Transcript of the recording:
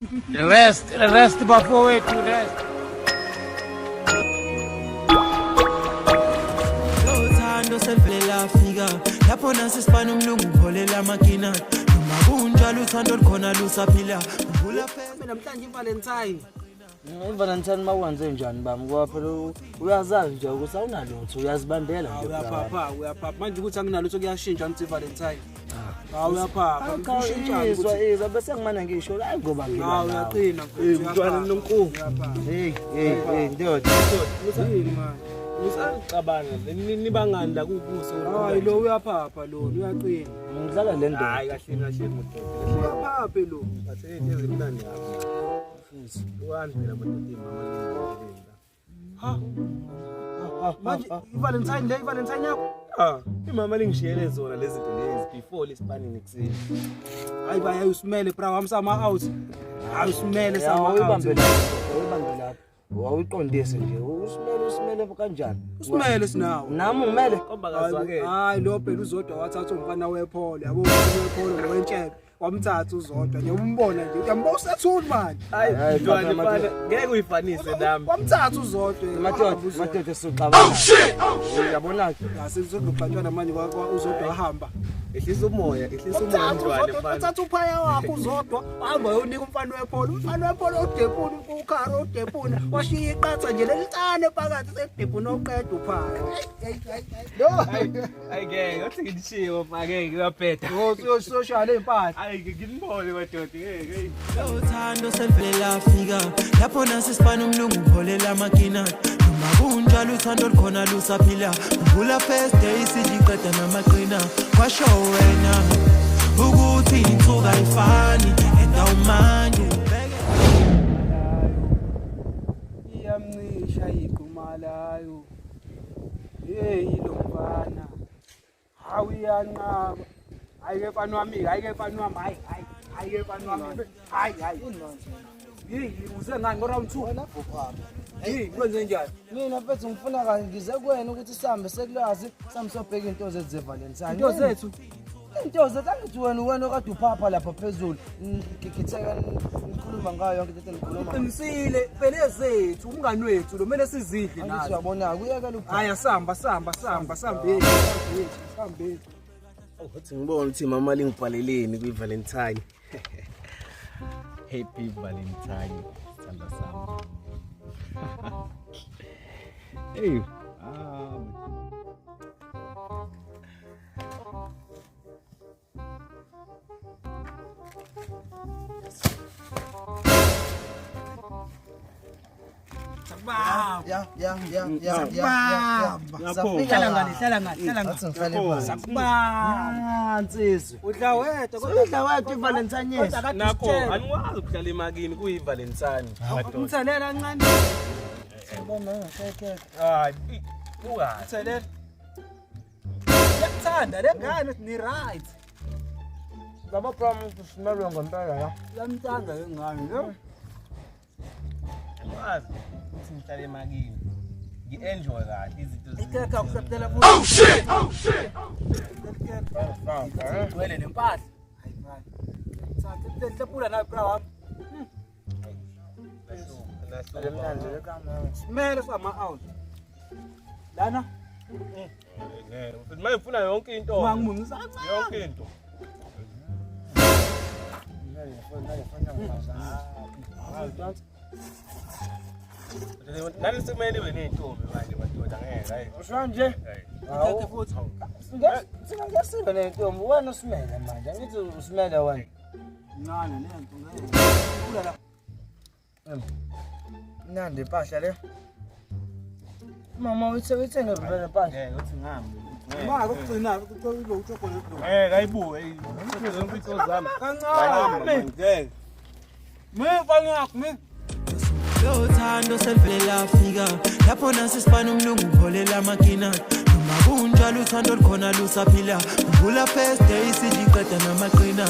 The rest bafowethu, the rest. Thando selvelela fika lapho nasisibana umlungu upholela makina noma kunjalo uthando likhona lusaphila uvula face namhlanje iValentine. iValentine mawenze njani bami ngoba phela uyazazi nje ukuthi awunalutho uyazibambela nje Uyaphapha manje ukuthi anginalo ukuthi kuyashintsha ngithi iValentine. Uyaphapha ushintsha izwa bese ngimane ngisho hayi ngoba ngila uyaqina mntwana nomqungu hey ndoda yini man Usacabana nibangani la kubuso hayi lo uyaphapha lo uyaqina ngidlala le ndoda hayi kahle mudoda uyaphapha lo bathe into ezimnandi lapha mfisi uhandlela madoda imama manje iValentine yakho imama lingishiyele zona lezi zinto lezi before lespanini kuseni hayi baya usimele bra wamsama out awusimele sama out uyibambela lapha wawuqondise nje usimele kanjani usimele sinawo nami ngimele kombakazwake hayi lo phela uzodwa wathatha umfana wepholo yabo wepholo wentshebe wamthatha uzodwa nje umbona nje uyambona usethuli manje hayi ntwana mfana ngeke uyifanise nami wamthatha uzodwa madoda soxabana uyabona ke asizokuxatshana manje uzodwa wahamba ehlisa umoya ntwana mfana wathatha uphaya wakho uzodwa hamba uyonika umfana wepholo udepuna ukharo udepuna washiya iqatha nje lelitane phakathi sedepuna oqeda uphaya hayi ngeke uthi ngidishiwe mfake ngiyabheda social impahla hayi nginibone madoda ngeke Thando selvelela fika lapho nasisibana umlungu upholela makina noma kunjalo uthando likhona lusaphila uvula first day sijiqeda namaqina kwasho wena ukuthi insuku ayifani endawumanje ubeke iyamncisha igqumalayo hey lo mfana hawu iyanqaba ayike mfana wami ayike mfana wami ayike mfana wami hayi yini uze ngani ngo round 2 lapho phapha hey kwenze njani mina mfethu ngifuna kanje ngize kuwena ukuthi sihambe sekulazi samsobheka into zethu zeValentine into zethu angithi wena okade uphapha lapha phezulu ngigitheka ngikhuluma ngayo yonke into engikhuluma qinisile phela zethu umngani wethu lo mele sizidle nathi nathi uyabona kuyekela uphapha haya samba sambeni uthi ngibona ukuthi mama lingibhaleleni kwiValentine happy Valentine sithanda sami hey hlala ngani nsizwe udla wedwa iValentine yethu nakho anikwazi ukuhlala emakini kuyiValentine madoda umthelela kancane hayi ukazi umthelela yakuthanda lengane ni right laba promise kusimelwe ngempela la yamthanda lengane lo anikwazi ukuthi ngihlale emakini ngi-enjoy kahle izinto ikhekhe akuseptela igcwele nempahla hayi mani sathetlepula nawe bra wami simele sama-out lana manje ngifuna yonke into ungangimunyisa yonke into nani sekumele ibe ney'ntombi manje madoda ngeke hayi usho nje ikhekhe futhi singakesilwe nentombi wena usimele manje angithi usimele wena ncane nento ula la mnandi impahla le mama uyithenge vele impahla ngeke uthi ngami ma kokugcina ucela uchokolate lo ngeke ayibuke zonke into zami kancane ngeke mfana yakho Thando selvelela fika lapho nasisibana umlungu upholela makina noma kunjalo uthando likhona lusaphila uvula first day sijiqeda namaqina